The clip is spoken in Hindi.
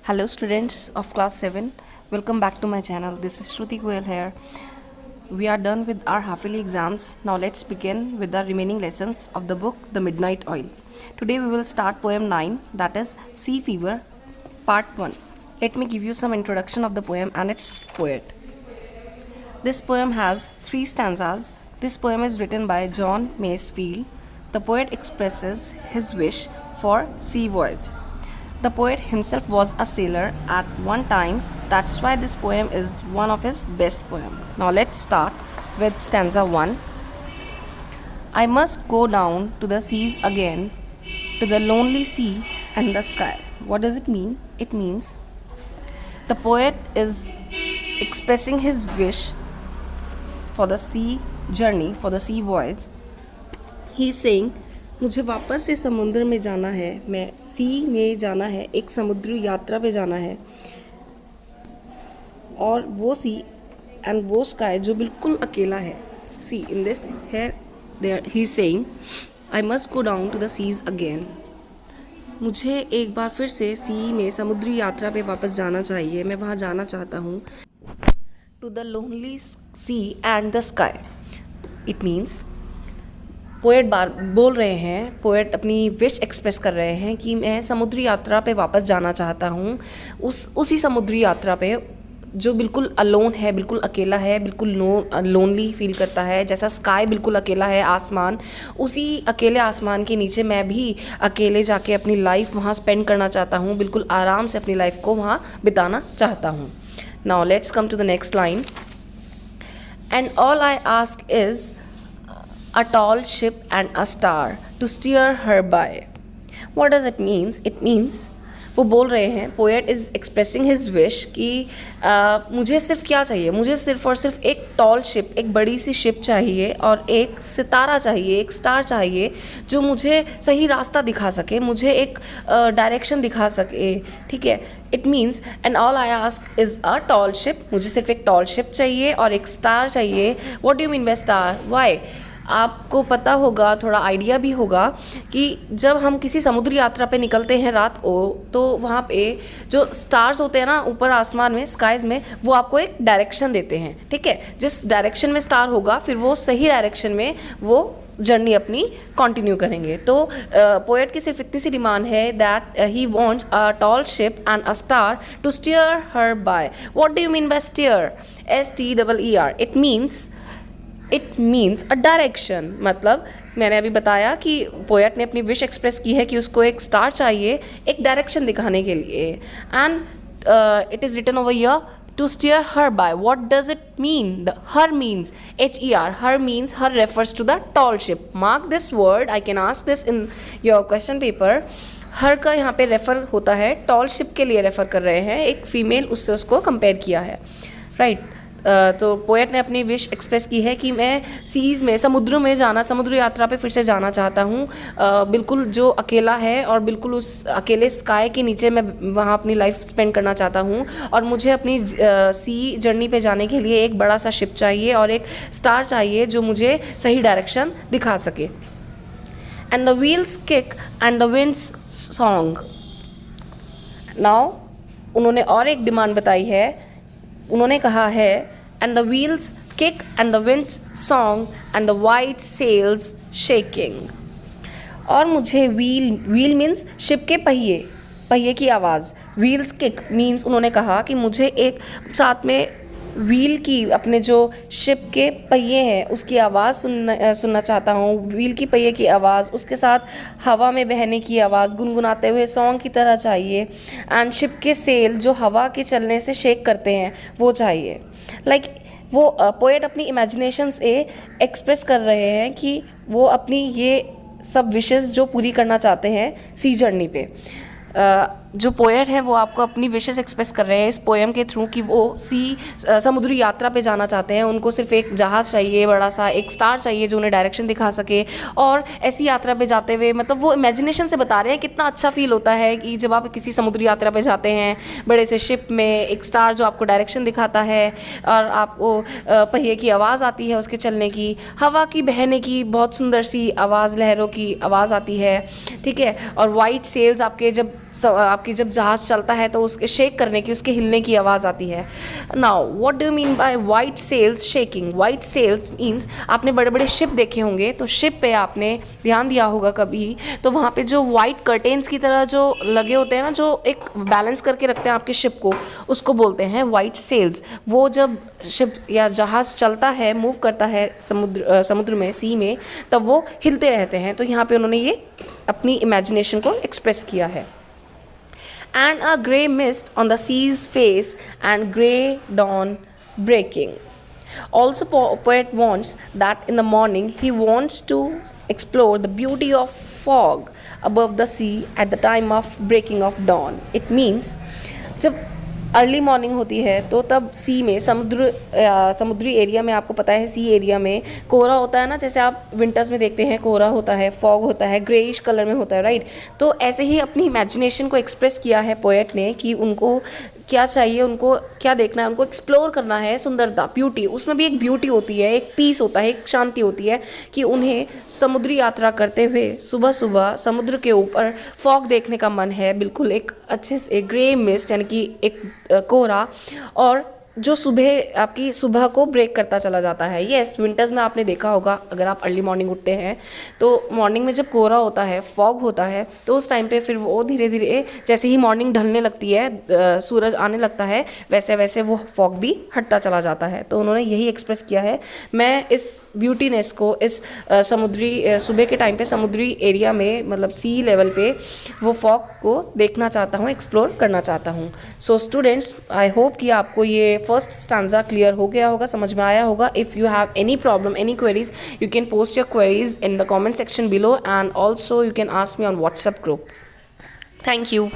Hello students of class 7, welcome back to my channel. This is Shruti Goyal here. We are done with our half-yearly exams. Now let's begin with the remaining lessons of the book The Midnight Oil. Today we will start poem 9, that is Sea Fever, part 1. Let me give you some introduction of the poem and its poet. This poem has 3 stanzas. This poem is written by John Masefield. The poet expresses his wish for sea voyage. The poet himself was a sailor at one time. That's why this poem is one of his best poems. Now let's start with stanza 1. I must go down to the seas again, to the lonely sea and the sky. What does it mean? It means the poet is expressing his wish for the sea journey, for the sea voyage. He is saying मुझे वापस से समुद्र में जाना है, मैं सी में जाना है, एक समुद्री यात्रा पे जाना है, और वो सी एंड वो स्काई जो बिल्कुल अकेला है. See in this here there he is saying I must go down to the seas again. मुझे एक बार फिर से सी में समुद्री यात्रा पे वापस जाना चाहिए, मैं वहाँ जाना चाहता हूँ. To the lonely sea and the sky. It means poet बोल रहे हैं, पोएट अपनी विश एक्सप्रेस कर रहे हैं कि मैं समुद्री यात्रा पे वापस जाना चाहता हूँ, उसी समुद्री यात्रा पे जो बिल्कुल अलोन है, बिल्कुल अकेला है, बिल्कुल लोनली फील करता है. जैसा स्काई बिल्कुल अकेला है, आसमान, उसी अकेले आसमान के नीचे मैं भी अकेले जाके अपनी लाइफ वहाँ स्पेंड करना चाहता हूँ, बिल्कुल आराम से अपनी लाइफ को वहाँ बिताना चाहता हूँ. Now let's come to the next line. And all I ask is a tall ship and a star to steer her by. What does it means? It means वो बोल रहे हैं, poet is expressing his wish कि मुझे सिर्फ क्या चाहिए, मुझे सिर्फ और सिर्फ एक टॉल शिप, एक बड़ी सी शिप चाहिए, और एक सितारा चाहिए, एक स्टार चाहिए जो मुझे सही रास्ता दिखा सके, मुझे एक डायरेक्शन दिखा सके. ठीक है. It means and all I ask is a tall ship. मुझे सिर्फ एक टॉल शिप चाहिए और एक स्टार चाहिए. What do you mean by star? Why? आपको पता होगा, थोड़ा आइडिया भी होगा कि जब हम किसी समुद्री यात्रा पे निकलते हैं रात को, तो वहाँ पे जो स्टार्स होते हैं ना ऊपर आसमान में, स्काइज़ में, वो आपको एक डायरेक्शन देते हैं. ठीक है. जिस डायरेक्शन में स्टार होगा फिर वो सही डायरेक्शन में वो जर्नी अपनी कंटिन्यू करेंगे. तो पोएट की सिर्फ इतनी सी डिमांड है that he wants a tall ship and a star to steer her by. What do you mean by steer? STEER. It means a direction. मतलब मैंने अभी बताया कि पोएट ने अपनी विश एक्सप्रेस की है कि उसको एक स्टार चाहिए एक डायरेक्शन दिखाने के लिए. And it is written over here to steer her by. What does it mean? The her means HER. Her means her refers to the tall ship. Mark this word. I can ask this in your question paper. हर का यहाँ पे रेफ़र होता है, टॉल शिप के लिए रेफ़र कर रहे हैं, एक फ़ीमेल उससे उसको कंपेयर किया है. राइट. तो पोएट ने अपनी विश एक्सप्रेस की है कि मैं सीज़ में, समुद्र में जाना, समुद्र यात्रा पे फिर से जाना चाहता हूँ, बिल्कुल जो अकेला है और बिल्कुल उस अकेले स्काई के नीचे मैं वहाँ अपनी लाइफ स्पेंड करना चाहता हूँ, और मुझे अपनी सी जर्नी पे जाने के लिए एक बड़ा सा शिप चाहिए और एक स्टार चाहिए जो मुझे सही डायरेक्शन दिखा सके. And the wheels kick and the winds song. Now उन्होंने और एक डिमांड बताई है. उन्होंने कहा है and the wheels kick and the winds song and the white sails shaking. और मुझे व्हील मीन्स शिप के पहिए की आवाज़. व्हील्स किक मीन्स उन्होंने कहा कि मुझे एक साथ में व्हील की, अपने जो शिप के पहिए हैं उसकी आवाज़ सुनना चाहता हूँ. व्हील की पहिए की आवाज़, उसके साथ हवा में बहने की आवाज़ गुनगुनाते हुए सॉन्ग की तरह चाहिए. एंड शिप के सेल जो हवा के चलने से शेक करते हैं वो चाहिए. वो पोएट अपनी इमेजिनेशन से एक्सप्रेस कर रहे हैं कि वो अपनी ये सब विशेस जो पूरी करना चाहते हैं सी जर्नी पे. जो पोएट हैं वो आपको अपनी विशेस एक्सप्रेस कर रहे हैं इस पोएम के थ्रू कि वो समुद्री यात्रा पे जाना चाहते हैं. उनको सिर्फ एक जहाज़ चाहिए बड़ा सा, एक स्टार चाहिए जो उन्हें डायरेक्शन दिखा सके, और ऐसी यात्रा पे जाते हुए, मतलब वो इमेजिनेशन से बता रहे हैं कितना अच्छा फील होता है कि जब आप किसी समुद्री यात्रा पे जाते हैं बड़े से शिप में, एक स्टार जो आपको डायरेक्शन दिखाता है, और आपको पहिए की आवाज़ आती है उसके चलने की, हवा की बहने की बहुत सुंदर सी आवाज़, लहरों की आवाज़ आती है. ठीक है. और वाइट सेल्स आपके जब आपकी जब जहाज़ चलता है तो उसके शेक करने की, उसके हिलने की आवाज़ आती है। Now what do you mean bye white cells shaking? White cells means आपने बड़े बड़े शिप देखे होंगे, तो शिप पे आपने ध्यान दिया होगा कभी, तो वहाँ पे जो वाइट कर्टेन्स की तरह जो लगे होते हैं ना, जो एक बैलेंस करके रखते हैं आपके शिप को, उसको बोलते हैं वाइट सेल्स। वो जब शिप या जहाज़ चलता है, मूव करता है समुद्र में, सी में, तब वो हिलते रहते हैं। तो यहाँ पे उन्होंने ये अपनी इमेजिनेशन को एक्सप्रेस किया है। And a grey mist on the sea's face and grey dawn breaking. Also, poet wants that in the morning he wants to explore the beauty of fog above the sea at the time of breaking of dawn. It means जब अर्ली मॉर्निंग होती है तो तब सी में, समुद्री एरिया में, आपको पता है सी एरिया में कोहरा होता है ना, जैसे आप विंटर्स में देखते हैं कोहरा होता है, फॉग होता है, ग्रेइश कलर में होता है, राइट। तो ऐसे ही अपनी इमेजिनेशन को एक्सप्रेस किया है पोएट ने कि उनको क्या चाहिए, उनको क्या देखना है, उनको एक्सप्लोर करना है सुंदरता, ब्यूटी। उसमें भी एक ब्यूटी होती है, एक पीस होता है, एक शांति होती है कि उन्हें समुद्री यात्रा करते हुए सुबह सुबह समुद्र के ऊपर फॉग देखने का मन है, बिल्कुल एक अच्छे से ग्रे मिस्ट यानी कि एक कोहरा, और जो सुबह आपकी सुबह को ब्रेक करता चला जाता है। येस, विंटर्स में आपने देखा होगा, अगर आप अर्ली मॉर्निंग उठते हैं तो मॉर्निंग में जब कोहरा होता है, फॉग होता है, तो उस टाइम पे फिर वो धीरे धीरे जैसे ही मॉर्निंग ढलने लगती है, सूरज आने लगता है, वैसे वैसे वो फॉग भी हटता चला जाता है। तो उन्होंने यही एक्सप्रेस किया है। मैं इस ब्यूटीनेस को, इस समुद्री सुबह के टाइम पे समुद्री एरिया में, मतलब सी लेवल पे वो फॉग को देखना चाहता हूँ, एक्सप्लोर करना चाहता हूँ। सो स्टूडेंट्स, आई होप कि आपको ये फर्स्ट स्टैंजा क्लियर हो गया होगा, समझ में आया होगा। If you have any problem, any queries, you can post your queries in the comment section below, and also you can ask me on WhatsApp group. Thank you.